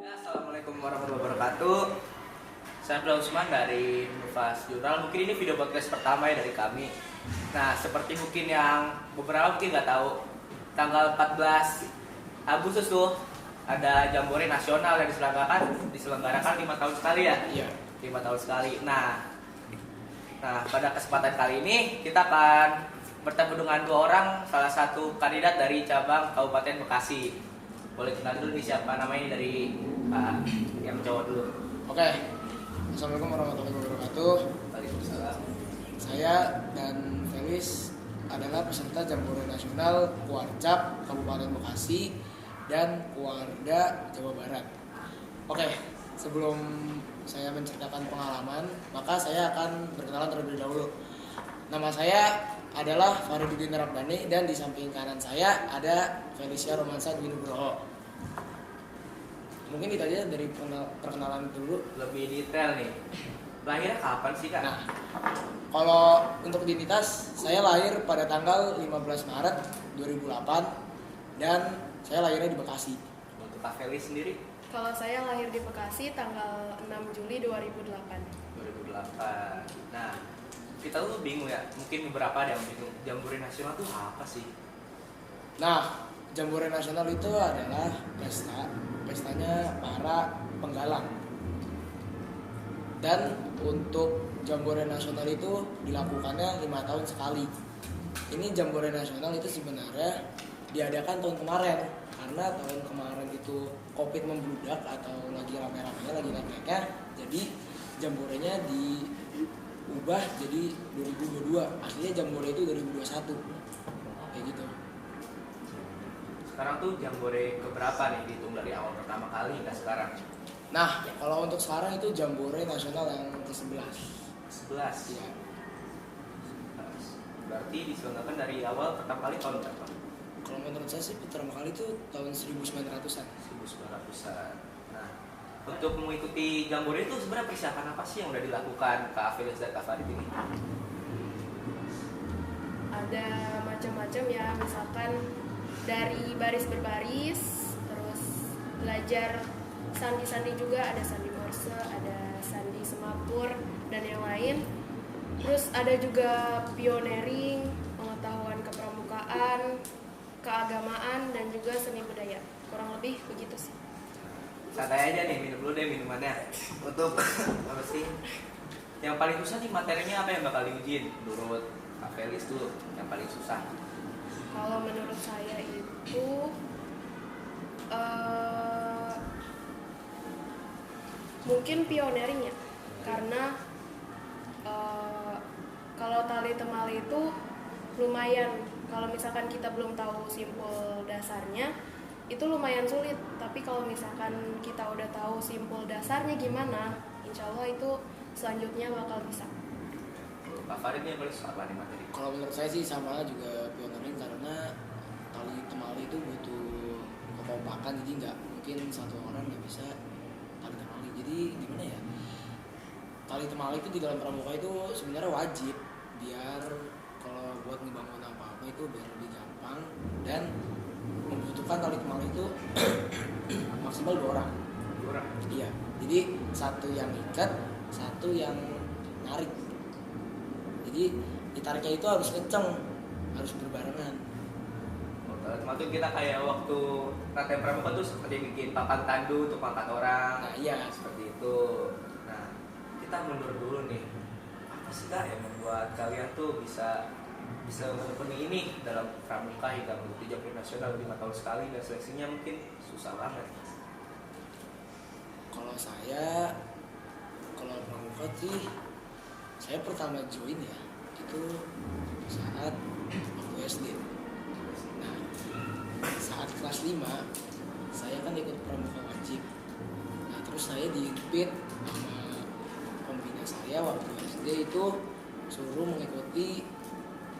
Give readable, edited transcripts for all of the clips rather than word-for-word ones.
Ya, Assalamualaikum warahmatullahi wabarakatuh. Saya Abdul Usman dari Nufas Jurnal. Mungkin ini video podcast pertama ya dari kami. Nah, seperti mungkin yang beberapa mungkin nggak tahu, tanggal 14 Agustus tuh ada Jambore Nasional yang diselenggarakan 5 tahun sekali ya. Iya. 5 tahun sekali. Nah, pada kesempatan kali ini kita akan bertemu dengan dua orang, salah satu kandidat dari cabang Kabupaten Bekasi. Boleh kenal dulu nih siapa namanya dari Pak yang cowok dulu. Oke. Assalamualaikum warahmatullahi wabarakatuh. Waalaikumsalam. Saya dan Felis adalah peserta Jambore Nasional Kuarcap Kabupaten Bekasi dan Kuarda Jawa Barat. Oke, sebelum saya menceritakan pengalaman, maka saya akan berkenalan terlebih dahulu. Nama saya adalah Faridudin Rabdani dan di samping kanan saya ada Felicia Romansa Dwi Nugroho. Mungkin itu aja dari perkenalan dulu. Lebih detail nih. Lahirnya kapan sih Kak? Nah, kalau untuk identitas, saya lahir pada tanggal 15 Maret 2008 dan saya lahirnya di Bekasi. Untuk Kak Felis sendiri? Kalau saya lahir di Bekasi tanggal 6 Juli 2008. 2008. Nah, kita tuh bingung ya. Mungkin beberapa ada yang bingung. Jambore Nasional tuh apa sih? Nah, Jambore Nasional itu adalah pestanya para penggalang. Dan untuk Jambore Nasional itu dilakukannya 5 tahun sekali. Ini Jambore Nasional itu sebenarnya diadakan tahun kemarin karena tahun kemarin itu COVID membludak atau lagi rame-ramenya, lagi naik-naiknya. Jadi Jamborenya diubah jadi 2022. Aslinya Jambore itu 2021. Kayak gitu. Sekarang tuh Jambore keberapa nih dihitung dari awal pertama kali hingga sekarang? Nah, kalau untuk sekarang itu Jambore Nasional yang ke-11. 11. Iya. Berarti diselenggarakan dari awal pertama kali tahun berapa? Kalau menurut saya sih pertama kali itu tahun 1900-an. 1900-an. Nah, untuk mengikuti Jambore itu sebenarnya persiapan apa sih yang udah dilakukan Kak Felis dan Kak Farid ini? Ada macam-macam ya, misalkan dari baris berbaris, terus belajar sandi-sandi juga, ada sandi morse, ada sandi semapur, dan yang lain. Terus ada juga pioneering, pengetahuan kepramukaan, keagamaan, dan juga seni budaya. Kurang lebih begitu sih. Santai aja nih, minum dulu deh minumannya. Untuk apa sih? Yang paling susah nih materinya apa yang bakal diujiin? Menurut Kak Felis dulu, yang paling susah. Kalau menurut saya itu mungkin pioneering ya, karena kalau tali temali itu lumayan, kalau misalkan kita belum tahu simpul dasarnya itu lumayan sulit, tapi kalau misalkan kita udah tahu simpul dasarnya gimana, insya Allah itu selanjutnya bakal bisa. Untuk Kak Farid nih yang paling susah apa nih materi? Kalau menurut saya sih sama juga pioneering karena tali temali itu butuh kekompakan, jadi nggak mungkin satu orang nggak bisa tali temali. Jadi gimana ya? Tali temali itu di dalam pramuka itu sebenarnya wajib biar kalau buat ngebangun apa-apa itu biar lebih gampang dan membutuhkan tali temali itu maksimal 2 orang. Kurang. Iya. Jadi satu yang ikat, satu yang narik. Jadi ditariknya itu harus kenceng, harus berbarengan. Maksud kita kayak waktu latihan pramuka tuh seperti bikin papan tandu untuk angkat orang. Nah iya, Seperti itu. Nah, kita mundur dulu nih. Apa sih Kak yang membuat kalian tuh bisa memenuhi ini dalam pramuka hingga mengikuti Jambore Nasional 5 tahun sekali dan seleksinya mungkin susah banget. kalau pramuka sih, saya pertama join ya itu saat waktu SD. Nah, saat kelas 5 saya kan ikut pramuka wajib. Nah, terus saya diinvite sama pembina saya waktu SD itu suruh mengikuti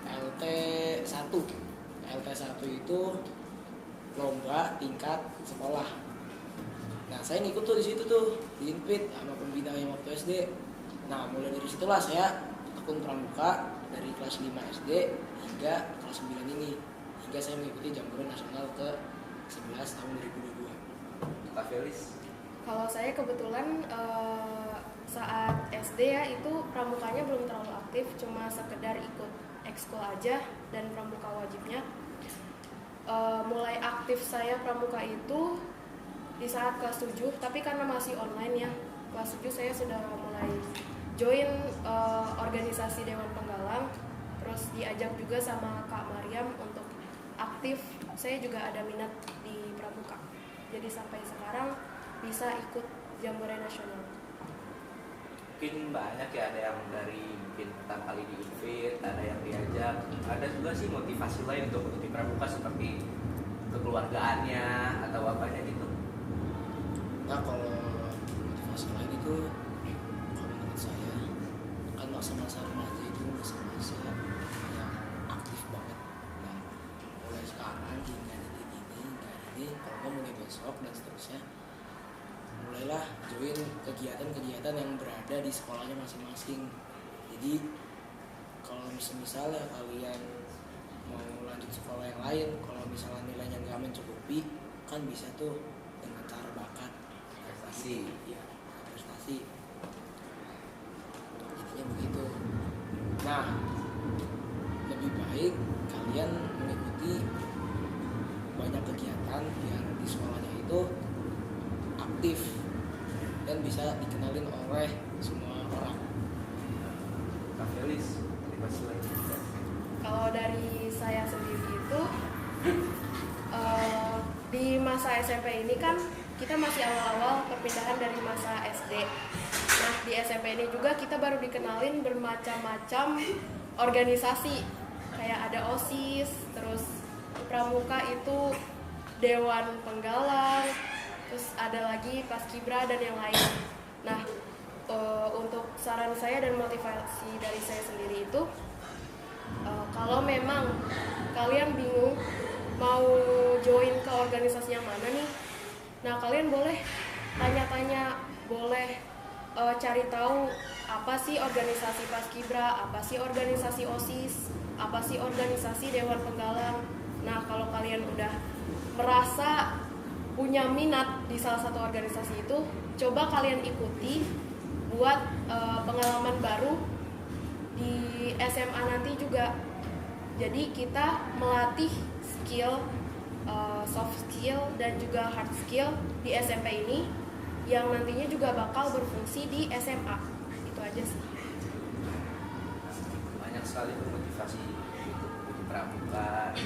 LT1. LT1 itu lomba tingkat sekolah. Nah, saya ngikut tuh di situ tuh, diinvite sama pembina yang waktu SD. Nah, mulai dari situlah saya tekun pramuka dari kelas 5 SD hingga kelas 9 ini. Hingga saya mengikuti Jambore Nasional ke 11 tahun 2022. Kak Felis? Kalau saya kebetulan saat SD ya itu pramukanya belum terlalu aktif, cuma sekedar ikut ekskul aja dan pramuka wajibnya. Mulai aktif saya pramuka itu di saat kelas 7, tapi karena masih online ya, kelas 7 saya sudah mulai join organisasi Dewan Penggalang, terus diajak juga sama Kak Mariam untuk aktif. Saya juga ada minat di pramuka, jadi sampai sekarang bisa ikut Jambore Nasional. Mungkin banyak ya, ada yang dari mungkin pertama kali di invite, ada yang diajak, ada juga sih motivasi lain untuk ikuti pramuka seperti kekeluargaannya atau apanya gitu. Nah kalau motivasi lain itu, kalau menurut saya kan masa-masa remaja itu masa-masa yang aktif banget. Nah mulai sekarang hingga detik ini, kalau nggak mulai besok dan seterusnya, mulailah join kegiatan-kegiatan yang berada di sekolahnya masing-masing. Jadi kalau misalnya kalian mau lanjut sekolah yang lain, kalau misalnya nilainya nggak mencukupi, kan bisa tuh dengan cara bakat Prestasi. ya, prestasi jadinya begitu. Nah lebih baik kalian mengikuti banyak kegiatan biar di sekolahnya itu aktif dan bisa dikenalin oleh semua orang. Kak Felis, motivasi lain juga. Kalau dari saya sendiri itu di masa SMP ini kan kita masih awal-awal perpindahan dari masa SD. Nah di SMP ini juga kita baru dikenalin bermacam-macam organisasi, kayak ada OSIS, terus di pramuka itu Dewan Penggalang, terus ada lagi Paskibra dan yang lain. Nah untuk saran saya dan motivasi dari saya sendiri itu, kalau memang kalian bingung mau join ke organisasi yang mana nih, nah kalian boleh tanya-tanya, boleh cari tahu apa sih organisasi Paskibra, apa sih organisasi OSIS, apa sih organisasi Dewan Penggalang. Nah kalau kalian udah merasa punya minat di salah satu organisasi itu, coba kalian ikuti buat pengalaman baru di SMA nanti juga. Jadi kita melatih skill, soft skill dan juga hard skill di SMP ini yang nantinya juga bakal berfungsi di SMA. Itu aja sih. Banyak sekali tuh motivasi untuk pramuka.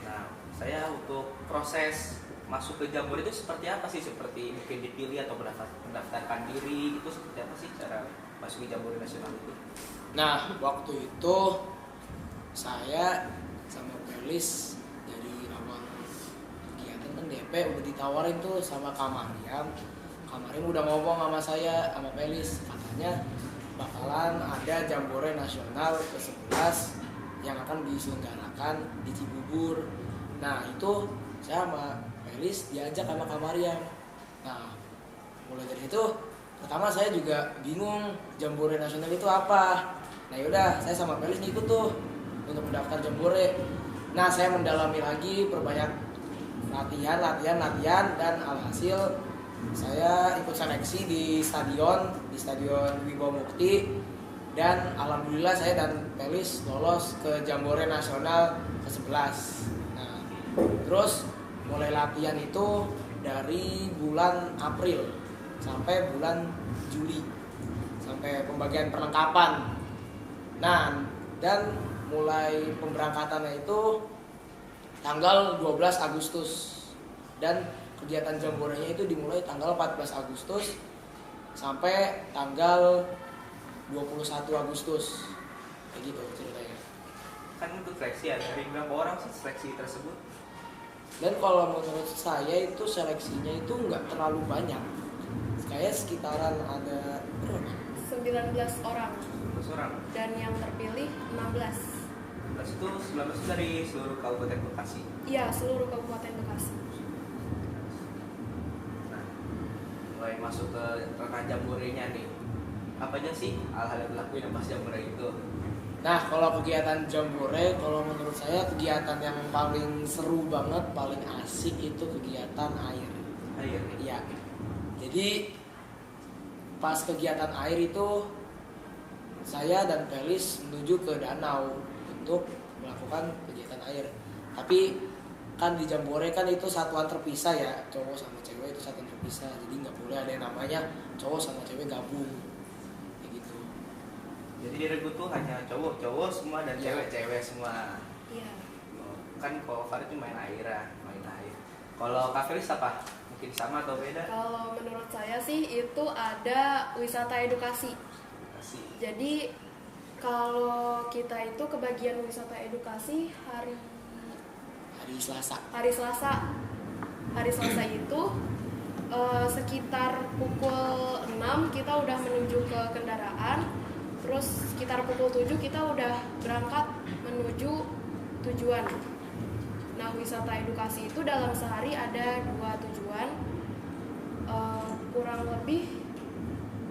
Nah, saya untuk proses masuk ke Jambore itu seperti apa sih? Seperti mungkin dipilih atau mendaftarkan diri, itu seperti apa sih cara masuk ke Jambore Nasional itu? Nah waktu itu saya sama Felis dari awal kegiatan kan DP udah ditawarin tuh sama Kak Mariam. Kak Mariam udah ngomong sama saya sama Felis, katanya bakalan ada Jambore Nasional ke-11 yang akan diselenggarakan di Cibubur. Nah itu saya sama Felis diajak sama Kak Mariam. Nah mulai dari itu pertama saya juga bingung Jambore Nasional itu apa. Nah yaudah saya sama Felis ngikut tuh untuk mendaftar Jambore. Nah saya mendalami lagi, perbanyak latihan dan alhasil saya ikut seleksi di stadion Wibawa Mukti, dan alhamdulillah saya dan Felis lolos ke Jambore Nasional ke-11. Nah terus mulai latihan itu dari bulan April sampai bulan Juli, sampai pembagian perlengkapan. Nah dan mulai pemberangkatannya itu tanggal 12 Agustus dan kegiatan Jamborenya itu dimulai tanggal 14 Agustus sampai tanggal 21 Agustus. Kayak gitu ceritanya. Kan untuk seleksi ya, dari berapa orang sih seleksi tersebut? Dan kalau menurut saya itu seleksinya itu nggak terlalu banyak, kayak sekitaran ada berapa? 19 orang 12 orang. dan yang terpilih 16. 19 itu 19 dari seluruh Kabupaten Bekasi. Iya, seluruh Kabupaten Bekasi. Nah, mulai masuk ke ranah Jamborenya nih. Apa aja sih hal-hal yang dilakuin pas Jambore itu? Nah kalau kegiatan Jambore, kalau menurut saya kegiatan yang paling seru banget, paling asik itu kegiatan air. Air. Iya. Jadi pas kegiatan air itu saya dan Felis menuju ke danau untuk melakukan kegiatan air. Tapi kan di Jambore kan itu satuan terpisah ya, cowok sama cewek itu satuan terpisah. Jadi nggak boleh ada yang namanya cowok sama cewek gabung kayak gitu. Jadi diriku tuh hanya cowok-cowok semua dan Iya. cewek-cewek semua. Iya. Kan kalau Farid tuh main air. Kalau Kak Felis apa? Mungkin sama atau beda? Kalau menurut saya sih itu ada wisata edukasi. Kasih. Jadi kalau kita itu kebagian wisata edukasi hari Selasa. Hari Selasa itu sekitar pukul 6 kita udah menuju ke kendaraan. Terus sekitar pukul 7 kita udah berangkat menuju tujuan. Nah, wisata edukasi itu dalam sehari ada 2 tujuan. Kurang lebih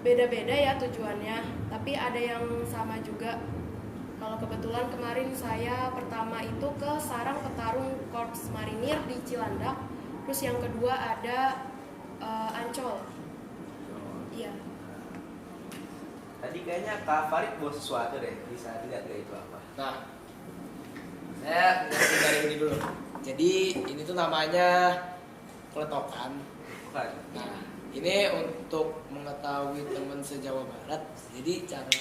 beda-beda ya tujuannya, tapi ada yang sama juga. Kalau kebetulan kemarin saya pertama itu ke Sarang Petarung Korps Marinir di Cilandak. Terus yang kedua ada Ancol. Iya. Tadi kayaknya Kak Farid bawa sesuatu deh, bisa dilihat gak itu apa? Nah, saya ngasih dari ini dulu. Jadi ini tuh namanya keletokan. Bukan. Nah, ini untuk mengetahui teman se-Jawa Barat. Jadi cara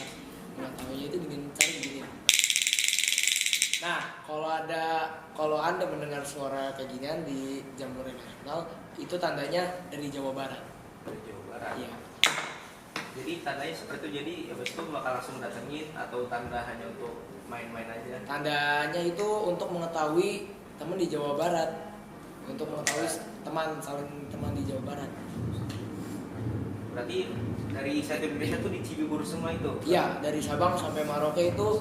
mengetahuinya itu dengan cara begini. Nah, kalau Anda mendengar suara kayak ginian di Jambore Nasional, itu tandanya dari Jawa Barat. Dari Jawa Barat. Iya. Jadi tandanya seperti itu, jadi habis itu bakal langsung datengin atau tanda hanya untuk main-main aja? Tandanya itu untuk mengetahui teman di Jawa Barat. Untuk mengetahui saling teman di Jawa Barat. Berarti dari satu Indonesia tuh di Cibubur semua itu? Iya, dari Sabang sampai Merauke itu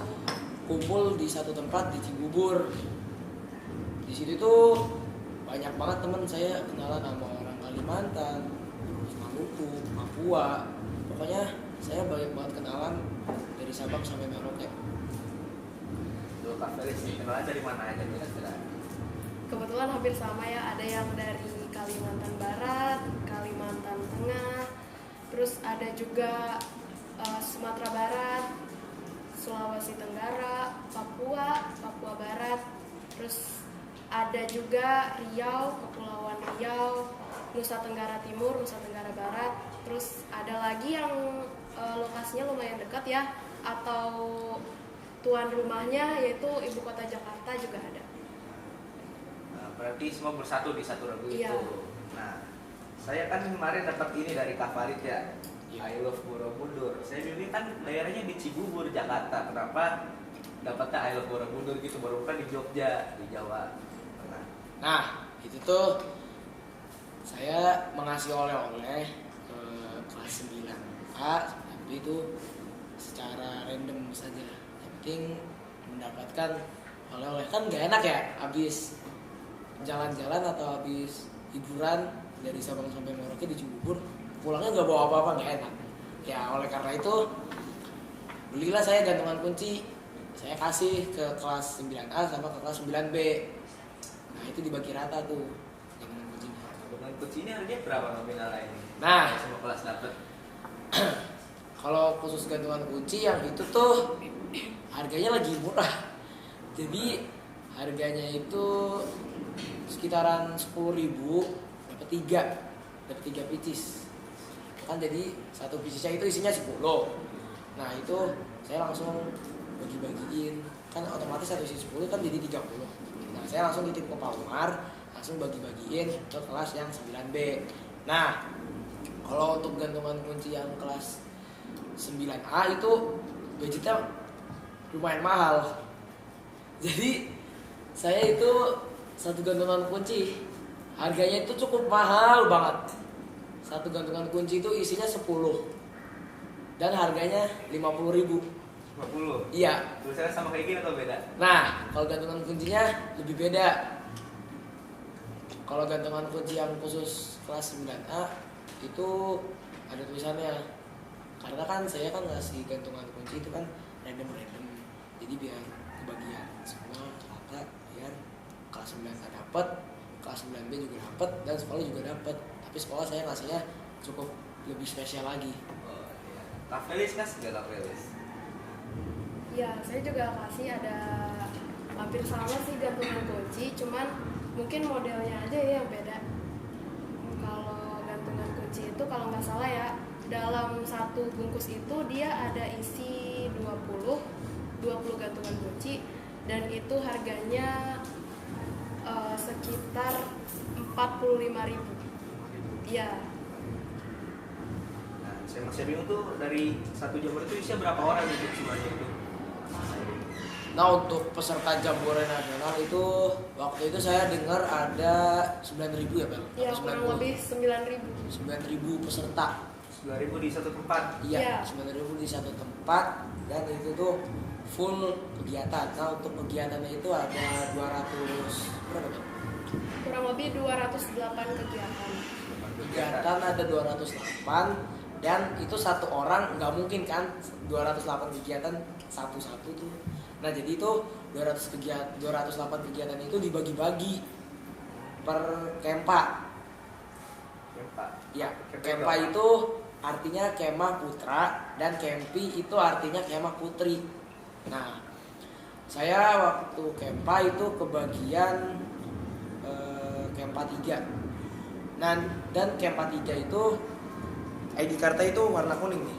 kumpul di satu tempat di Cibubur. Di situ tuh banyak banget teman saya kenalan sama orang Kalimantan, terus Maluku, Papua. Pokoknya saya banyak banget kenalan dari Sabang sampai Merauke. Dulu Kak Felis nih, kenalan dari mana aja kira-kira? Kebetulan hampir sama ya, ada yang dari Kalimantan Barat, Kalimantan Tengah, terus ada juga Sumatera Barat, Sulawesi Tenggara, Papua Barat, terus ada juga Riau, Kepulauan Riau, Nusa Tenggara Timur, Nusa Tenggara Barat, terus ada lagi yang lokasinya lumayan dekat ya, atau tuan rumahnya yaitu ibu kota Jakarta juga ada. Nah, berarti semua bersatu di satu regu Iya. itu. Nah, saya kan kemarin dapat ini dari Kak Farid ya, Iya. I Love Borobudur. Saya dulu kan daerahnya di Cibubur, Jakarta. Kenapa dapatnya I Love Borobudur gitu? Baru kan di Jogja, di Jawa Tengah. Nah, itu tuh saya mengasih oleh-oleh ke kelas 9A, tapi itu secara random saja. Yang penting mendapatkan oleh-oleh. Kan gak enak ya habis jalan-jalan atau habis hiburan dari Sabang sampai Merauke di Cibubur, pulangnya gak bawa apa-apa, gak enak. Ya oleh karena itu belilah saya gantungan kunci. Saya kasih ke kelas 9A sama ke kelas 9B. Nah itu dibagi rata tuh gantungan kuncinya. Dengan kunci ini harganya berapa nominalnya ini? Nah. Semua kelas dapet. Kalau khusus gantungan kunci yang itu tuh harganya lagi murah. Jadi harganya itu sekitaran 10.000 dapat 3 pieces. Kan jadi satu piecesnya itu isinya 10. Nah itu saya langsung bagi-bagiin. Kan otomatis satu isi 10 kan jadi 30. Nah saya langsung titip ke Pak Umar, langsung bagi-bagiin ke kelas yang 9B. Nah kalau untuk gantungan kunci yang kelas 9A itu gadgetnya lumayan mahal. Jadi saya itu satu gantungan kunci harganya itu cukup mahal banget. Satu gantungan kunci itu isinya 10 dan harganya 50.000. 50. Iya. Tulisannya sama kayak gini atau beda? Nah, kalau gantungan kuncinya lebih beda. Kalau gantungan kunci yang khusus kelas 9A itu ada tulisannya. Karena kan saya kan ngasih gantungan kunci itu kan random. Jadi biar kebagian semua rata, biar kelas 9A dapat, kelas 9B juga dapat dan sekolah juga dapat. Tapi sekolah saya ngasihnya cukup lebih spesial lagi. Oh, iya. Kak Felis kas nggak Kak Felis? Ya, saya juga kasih ada hampir sama sih gantungan kunci, cuman mungkin modelnya aja ya yang beda. Kalau gantungan kunci itu kalau nggak salah ya, dalam satu bungkus itu dia ada isi 20 gantungan kunci, dan itu harganya sekitar 45.000. Iya. Nah, saya masih bingung tuh dari satu jamur itu isinya berapa orang gitu semuanya itu? Nah, untuk peserta Jambore Nasional itu waktu itu saya dengar ada 9.000 ya, Bel? Ya, kurang lebih 9.000. 9.000 peserta. 9.000 di satu tempat. Iya, Iya. 9.000 di satu tempat, dan itu tuh full kegiatan. Nah, untuk kegiatannya itu ada 200 berapa, Bel? Kurang lebih 208 kegiatan. Kegiatan ada 208, dan itu satu orang nggak mungkin kan 208 kegiatan satu-satu tuh. Nah, jadi itu 208 kegiatan itu dibagi-bagi per kempa. Kempa. Ya, Kempa kempa berapa? itu artinya kemah putra, dan kempi itu artinya kemah putri. Nah, saya waktu kempa itu kebagian kempa 3. Nah, dan kempa 3 itu ID cardnya itu warna kuning nih.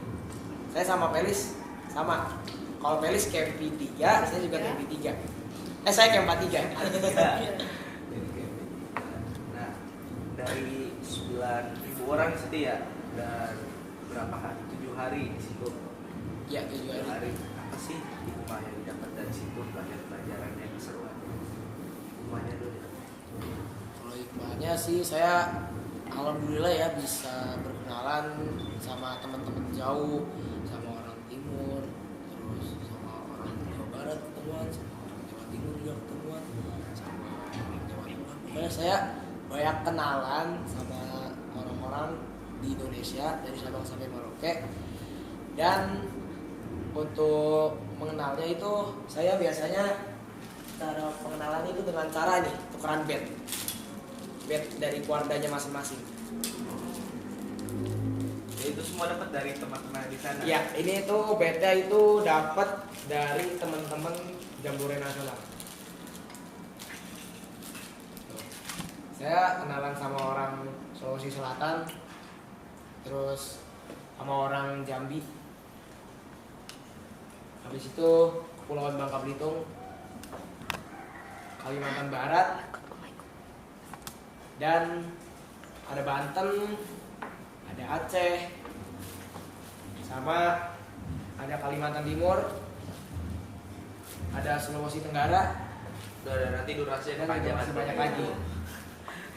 Saya sama Felis sama. Kalau Felis kempi 3, saya juga Ya. kempi 3. Saya kempa 3. Nah, dari 9.000 orang di situ ya, dan berapa hari? 7 hari di situ. Ya, 7 7 hari. hari. Apa sih hikmah yang didapat dari situ, pelajaran yang keseruan? Hikmahnya dulu. Kalau hikmahnya sih saya alhamdulillah ya bisa berkenalan sama teman-teman jauh, sama orang timur, terus sama orang Jawa Barat ketemuan, sama orang Jawa Timur juga ketemuan, sama orang Jawa Tengah. Pokoknya saya banyak kenalan sama orang-orang di Indonesia dari Sabang sampai Merauke. Dan untuk mengenalnya itu saya biasanya cara pengenalan itu dengan cara nih tukeran bed dari keluarganya masing-masing. Ya, itu semua dapat dari teman-teman di sana. Ya, ini tuh bednya itu dapat dari teman-teman Jambore Nasional. Saya kenalan sama orang Sulawesi Selatan, terus sama orang Jambi. Habis itu Kepulauan Bangka Belitung, Kalimantan Barat, dan ada Banten, ada Aceh, sama ada Kalimantan Timur, ada Sulawesi Tenggara, Udah nanti durasinya dan panjang masih banyak lagi.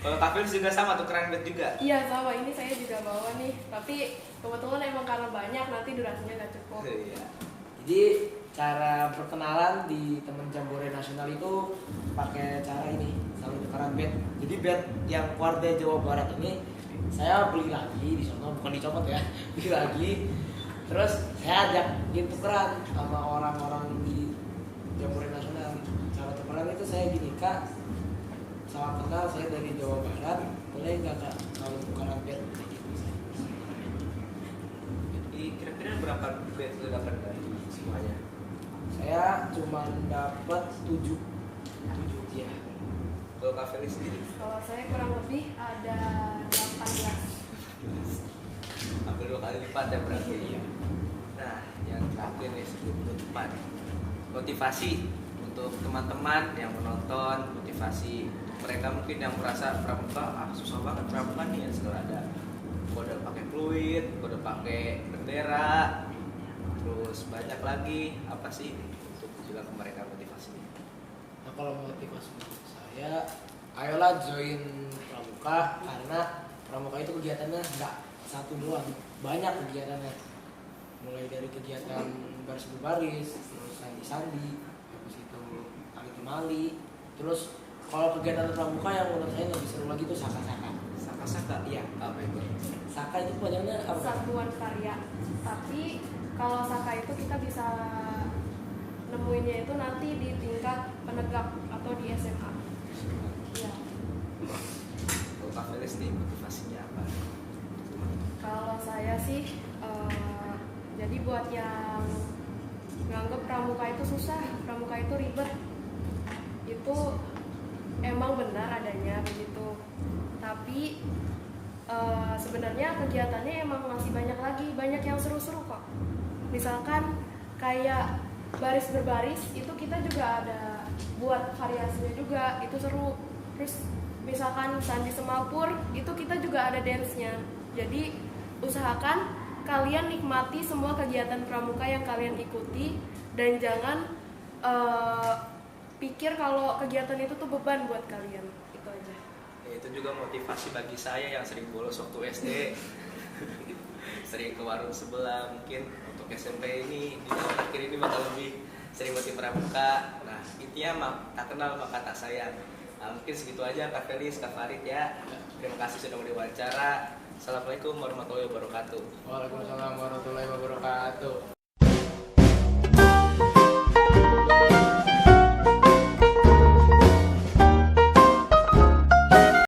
Kalau Kak Felis juga sama tukeran bed juga. Iya, sama, ini saya juga bawa nih, tapi kebetulan emang karena banyak nanti durasinya nggak cukup. Iya. Jadi cara perkenalan di teman Jambore Nasional itu pakai cara ini, saling tukeran bed. Jadi bed yang keluarga Jawa Barat ini saya beli lagi di sana, bukan dicopot ya, beli lagi. Terus saya ajak tukeran sama orang-orang di Jambore Nasional. Cara tukeran itu saya gini, Kak, salam kenal, saya dari Jawa Barat, boleh nggak Kak kalau tukeran bed? Jadi kira-kira berapa bed lu dapat dari semuanya? Saya cuma dapat 7 ya. Kalau Kak Felis sendiri Kalau saya kurang lebih ada 18. hampir 2 kali lipat ya berarti. Iya. Nah, yang terakhir nih sebelum penutupan, motivasi untuk teman-teman yang menonton, motivasi mereka mungkin yang merasa pramuka susah banget pramuka nih ya, setelah ada kode pakai fluid, kode pakai bendera, terus banyak lagi apa sih untuk juga ke mereka motivasinya? Nah, kalau motivasi menurut saya, ayolah join pramuka, karena pramuka itu kegiatannya nggak satu doang, banyak kegiatannya. Mulai dari kegiatan baris berbaris, terus sandi-sandi, habis itu tali temali, terus kalau kegiatan pramuka yang menurut saya lebih seru lagi itu saka-saka. Saka-saka? Iya. Apa itu? Saka itu kepanjangannya apa? Satuan karya. Tapi kalau Saka itu kita bisa nemuinnya itu nanti di tingkat penegak atau di SMA. Iya. Kalau Kak Felis nih motivasinya apa? sih, jadi buat yang nganggep pramuka itu susah, pramuka itu ribet, itu emang benar adanya begitu. Tapi sebenarnya kegiatannya emang masih banyak lagi, banyak yang seru-seru kok. Misalkan kayak baris berbaris itu kita juga ada buat variasinya juga, itu seru. Terus misalkan sandi semapur itu kita juga ada dance-nya. Jadi usahakan kalian nikmati semua kegiatan pramuka yang kalian ikuti dan jangan pikir kalau kegiatan itu tuh beban buat kalian. Itu aja. Ya, itu juga motivasi bagi saya yang sering bolos waktu SD. Sering ke warung sebelah. Mungkin untuk SMP ini di tahun akhir ini bakal lebih sering buat pramuka. Nah, intinya tak kenal maka tak sayang. Nah, mungkin segitu aja Kak Felis, Kak Farid ya. Terima kasih sudah mau diwawancara. Assalamualaikum warahmatullahi wabarakatuh. Waalaikumsalam warahmatullahi wabarakatuh.